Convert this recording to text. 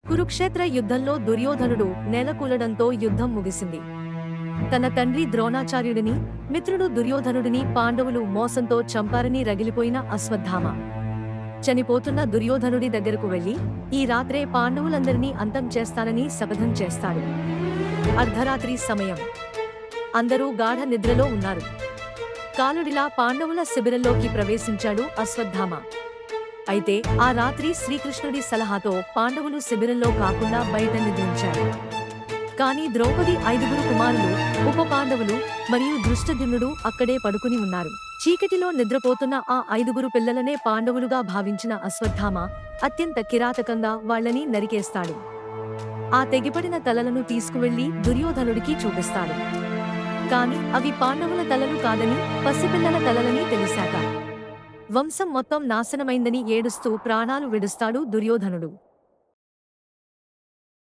కురుక్షేత్ర యుద్ధంలో దుర్యోధనుడు నేలకూలడంతో యుద్ధం ముగిసింది. తన తండ్రి ద్రోణాచార్యుడిని, మిత్రుడు దుర్యోధనుడిని పాండవులు మోసంతో చంపారని రగిలిపోయిన అశ్వత్థామ చనిపోతున్న దుర్యోధనుడి దగ్గరకు వెళ్లి, ఈ రాత్రే పాండవులందరినీ అంతం చేస్తానని శపథం చేస్తాడు. అర్ధరాత్రి సమయం. అందరూ గాఢ నిద్రలో ఉన్నారు. కాలుడిలా పాండవుల శిబిరంలోకి ప్రవేశించాడు అశ్వత్థామ. అయితే ఆ రాత్రి శ్రీకృష్ణుడి సలహాతో పాండవులు శిబిరంలో కాకుండా బయట నిద్రించారు. కాని ద్రౌపది 5 కుమారులు, ఉప పాండవులు మరియు దృష్టద్యుమ్నుడు అక్కడే పడుకుని ఉన్నారు. చీకటిలో నిద్రపోతున్న ఆ 5 పిల్లలనే పాండవులుగా భావించిన అశ్వత్థామ అత్యంత కిరాతకంగా వాళ్లని నరికేస్తాడు. ఆ తెగిపడిన తలలను తీసుకువెళ్లి దుర్యోధనుడికి చూపిస్తాడు. కాని అవి పాండవుల తలలు కాదని, పసిపిల్లల తలలని తెలిసాక వంశం మొత్తం నాశనమైందని ఏడుస్తూ ప్రాణాలు విడుస్తాడు దుర్యోధనుడు.